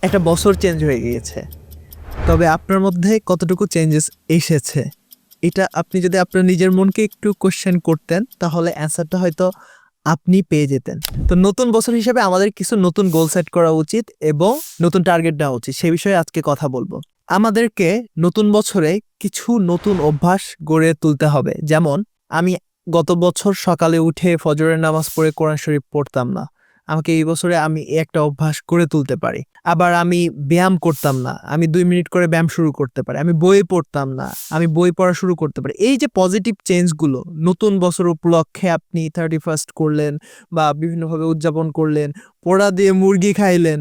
একটা বছর চেঞ্জ হয়ে গিয়েছে, তবে আপনার মধ্যে কতটুকু চেঞ্জেস এসেছে এটা আপনি যদি আপনার নিজের মনকে একটু কোশ্চেন করতেন তাহলে অ্যান্সারটা হয়তো আপনি পেয়ে যেতেন। তো নতুন বছর হিসেবে আমাদের কিছু নতুন গোল সেট করা উচিত এবং নতুন টার্গেট দেওয়া উচিত, সে বিষয়ে আজকে কথা বলবো। আমাদেরকে নতুন বছরে কিছু নতুন অভ্যাস গড়ে তুলতে হবে। যেমন আমি গত বছর সকালে উঠে ফজরের নামাজ পড়ে কোরআন শরীফ পড়তাম না, আমাকে এই বছরে আমি এই একটা অভ্যাস গড়ে তুলতে পারি। আবার আমি ব্যায়াম করতাম না, আমি 2 মিনিট করে ব্যায়াম শুরু করতে পারি। আমি বই পড়তাম না, আমি বই পড়া শুরু করতে পারি। এই যে পজিটিভ চেঞ্জগুলো নতুন বছর উপলক্ষে আপনি 31st করলেন বা বিভিন্নভাবে উদযাপন করলেন, পোড়া দিয়ে মুরগি খাইলেন,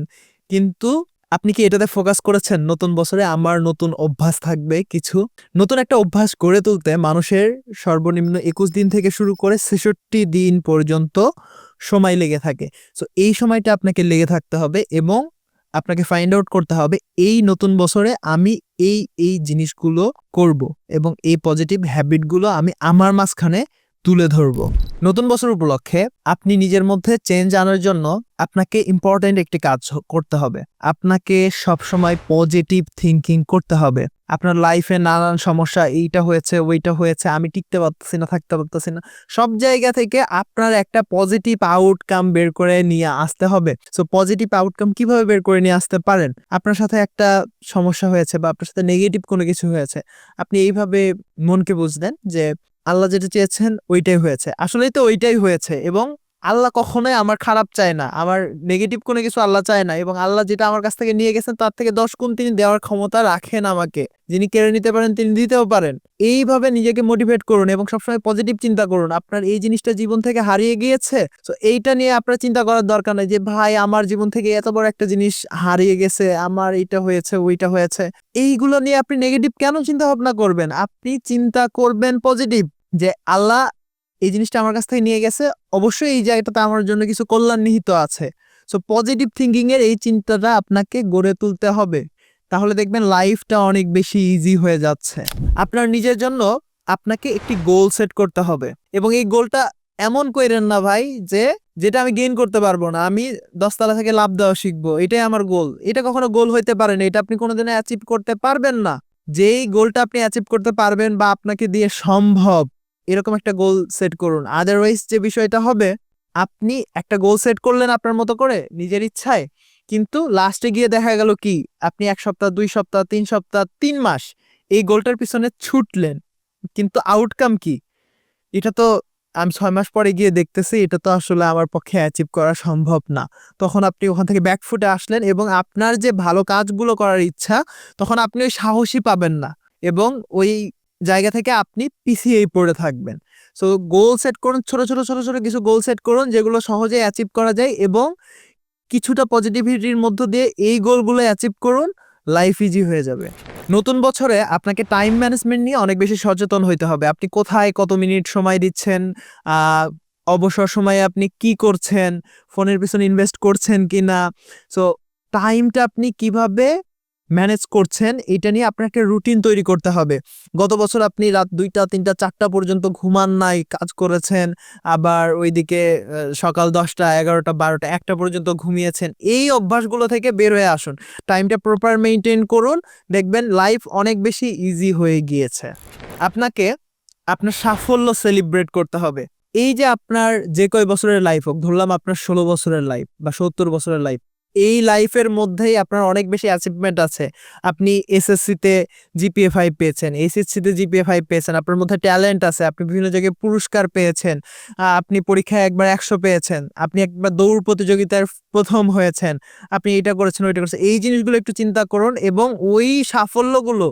কিন্তু আপনি কি এটাতে ফোকাস করেছেন নতুন বছরে আমার নতুন অভ্যাস থাকবে কিছু? নতুন একটা অভ্যাস গড়ে তুলতে মানুষের সর্বনিম্ন 21 দিন থেকে শুরু করে 66 দিন পর্যন্ত সময় লেগে থাকে। সো এই সময়টা আপনাকে লেগে থাকতে হবে এবং আপনাকে ফাইন্ড আউট করতে হবে এই নতুন বছরে আমি এই জিনিসগুলো করব এবং এই পজিটিভ হ্যাবিটগুলো আমি আমার মাঝখানে তুলে ধরব। নতুন বছর উপলক্ষে আপনি নিজের মধ্যে চেঞ্জ আনার জন্য আপনাকে ইম্পর্ট্যান্ট একটি কাজ করতে হবে। আপনাকে সবসময় পজিটিভ থিঙ্কিং করতে হবে। আপনার লাইফে নানান সমস্যা, এইটা হয়েছে ওইটা হয়েছে, আমি টিকতে পারতেছি না, থাকতে পারতেছি না, সব জায়গা থেকে আপনার একটা পজিটিভ আউটকাম বের করে নিয়ে আসতে হবে। সো পজিটিভ আউটকাম কিভাবে বের করে নিয়ে আসতে পারেন? আপনার সাথে একটা সমস্যা হয়েছে বা আপনার সাথে নেগেটিভ কোনো কিছু হয়েছে, আপনি এইভাবে মনকে বুঝলেন যে আল্লাহ যেটা চেয়েছেন ওইটাই হয়েছে, আসলেই তো ওইটাই হয়েছে এবং আল্লাহ কখনোই আমার খারাপ চায় না, আমার নেগেটিভ কোনো কিছু আল্লাহ চায় না এবং আল্লাহ যেটা আমার কাছ থেকে নিয়ে গেছেন তার থেকে 10 গুণ তিনি দেওয়ার ক্ষমতা রাখেন আমাকে। যিনি কেড়ে নিতে পারেন তিনি দিতেও পারেন। এইভাবে নিজেকে মোটিভেট করুন এবং সবসময় পজিটিভ চিন্তা করুন। আপনার এই জিনিসটা জীবন থেকে হারিয়ে গিয়েছে, তো এইটা নিয়ে আপনার চিন্তা করার দরকার নেই যে ভাই আমার জীবন থেকে এত বড় একটা জিনিস হারিয়ে গেছে, আমার এইটা হয়েছে ওইটা হয়েছে। এইগুলো নিয়ে আপনি নেগেটিভ কেন চিন্তা ভাবনা করবেন? আপনি চিন্তা করবেন পজিটিভ, যে আল্লাহ এই জিনিসটা আমার কাছ থেকে নিয়ে গেছে, অবশ্যই এই জায়গাটাতে আমার জন্য কিছু কল্যাণ নিহিত আছে। সো পজিটিভ থিঙ্কিং এর এই চিন্তাটা আপনাকে গড়ে তুলতে হবে, তাহলে দেখবেন লাইফটা অনেক বেশি ইজি হয়ে যাচ্ছে। আপনার নিজের জন্য আপনাকে একটি গোল সেট করতে হবে এবং এই গোলটা এমন কইরেন না ভাই যে যেটা আমি গেইন করতে পারবো না, আমি 10 তলা থেকে লাফ দেওয়া শিখবো, এটাই আমার গোল। এটা কখনো গোল হইতে পারে না, এটা আপনি কোনোদিনও অ্যাচিভ করতে পারবেন না। যেই গোলটা আপনি অ্যাচিভ করতে পারবেন বা আপনাকে দিয়ে সম্ভব এরকম একটা গোল সেট করুন। আদারওয়াইজ যে বিষয়টা হবে, আপনি একটা গোল সেট করলেন আপনার মতো করে নিজের ইচ্ছায়, কিন্তু লাস্টে গিয়ে দেখা গেল কি আপনি 1 সপ্তাহ 2 সপ্তাহ 3 সপ্তাহ 3 মাস এই গোলটার পিছনে ছুটলেন, কিন্তু আউটকাম কি? এটা তো আমি 6 মাস পরে গিয়ে দেখতেছি এটা তো আসলে আমার পক্ষে অ্যাচিভ করা সম্ভব না। তখন আপনি ওখান থেকে ব্যাকফুটে আসলেন এবং আপনার যে ভালো কাজগুলো করার ইচ্ছা, তখন আপনি ওই সাহসী পাবেন না এবং ওই জায়গা থেকে আপনি পিছিয়েই পড়ে থাকবেন। সো গোল সেট করুন, ছোট ছোট ছোট ছোট কিছু গোল সেট করুন যেগুলো সহজেই অ্যাচিভ করা যায় এবং কিছুটা পজিটিভিটির মধ্য দিয়ে এই গোলগুলো অ্যাচিভ করুন, লাইফ ইজি হয়ে যাবে। নতুন বছরে আপনাকে টাইম ম্যানেজমেন্ট নিয়ে অনেক বেশি সচেতন হইতে হবে। আপনি কোথায় কত মিনিট সময় দিচ্ছেন, অবসর সময়ে আপনি কি করছেন, ফোনের পিছনে ইনভেস্ট করছেন কিনা, সো টাইমটা আপনি কিভাবে ম্যানেজ করছেন এটা নিয়ে আপনার একটা রুটিন তৈরি করতে হবে। গত বছর আপনি রাত 2টা 3টা 4টা পর্যন্ত ঘুমান নাই, কাজ করেছেন, আবার ওইদিকে সকাল 10টা 11টা 12টা 1টা পর্যন্ত ঘুমিয়েছেন। এই অভ্যাসগুলো থেকে বের হয়ে আসুন, টাইমটা প্রপার মেনটেন করুন, দেখবেন লাইফ অনেক বেশি ইজি হয়ে গিয়েছে। আপনাকে আপনার সাফল্য সেলিব্রেট করতে হবে। এই যে আপনার যে কয় বছরের লাইফ হোক, ধরলাম আপনার 16 বছরের লাইফ বা 70 বছরের লাইফ, এই লাইফের মধ্যেই আপনার অনেক বেশি অ্যাচিভমেন্ট আছে। আপনি এসএসসিতে জিপিএ 5 পেয়েছেন, এইচএসসিতে জিপিএ 5 পেয়েছেন, আপনার মধ্যে ট্যালেন্ট আছে, আপনি বিভিন্ন জায়গায় পুরস্কার পেয়েছেন, আপনি পরীক্ষায় একবার 100 পেয়েছেন, আপনি একবার দৌড় প্রতিযোগিতার প্রথম হয়েছেন, আপনি এটা করেছেন ওইটা করেছেন। এই জিনিসগুলো একটু চিন্তা করুন এবং ওই সাফল্যগুলো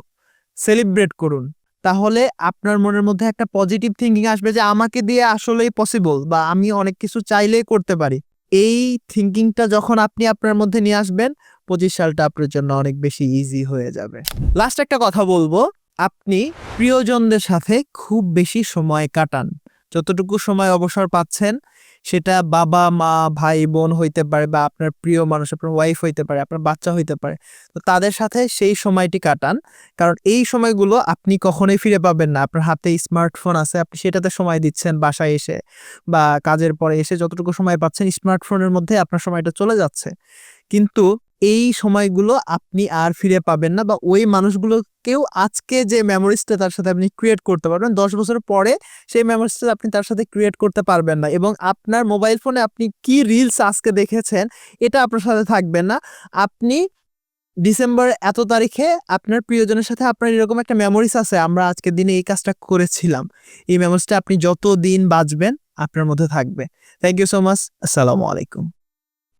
সেলিব্রেট করুন, তাহলে আপনার মনের মধ্যে একটা পজিটিভ থিঙ্কিং আসবে যে আমাকে দিয়ে আসলেই পসিবল বা আমি অনেক কিছু চাইলেই করতে পারি। এই থিঙ্কিংটা যখন আপনি আপনার মধ্যে নিয়ে আসবেন, 25 সালটা আপনার জন্য অনেক বেশি ইজি হয়ে যাবে। লাস্ট একটা কথা বলবো, আপনি প্রিয়জনদের সাথে খুব বেশি সময় কাটান। যতটুকু সময় অবসর পাচ্ছেন, সেটা বাবা মা ভাই বোন হইতে পারে বা আপনার প্রিয় মানুষ, আপনার ওয়াইফ হইতে পারে, আপনার বাচ্চা হইতে পারে, তো তাদের সাথে সেই সময়টি কাটান। কারণ এই সময়গুলো আপনি কখনোই ফিরে পাবেন না। আপনার হাতে স্মার্টফোন আছে, আপনি সেটাতে সময় দিচ্ছেন, বাসায় এসে বা কাজের পরে এসে যতটুকু সময় পাচ্ছেন স্মার্টফোনের মধ্যে আপনার সময়টা চলে যাচ্ছে। কিন্তু এই সময়গুলো আপনি আর ফিরে পাবেন না, বা ওই মানুষগুলোকেও আজকে যে মেমোরিজটা তার সাথে আপনি ক্রিয়েট করতে পারবেন, 10 বছর পরে সেই মেমোরিজটা আপনি তার সাথে ক্রিয়েট করতে পারবেন না। এবং আপনার মোবাইল ফোনে আপনি কি রিলস আজকে দেখেছেন এটা আপনার সাথে থাকবে না। আপনি ডিসেম্বর এত তারিখে আপনার প্রিয়জনের সাথে আপনার এরকম একটা মেমোরিজ আছে, আমরা আজকের দিনে এই কাজটা করেছিলাম, এই মেমোরিজটা আপনি যত দিন বাঁচবেন আপনার মধ্যে থাকবে। Thank you so much. আসসালামু আলাইকুম।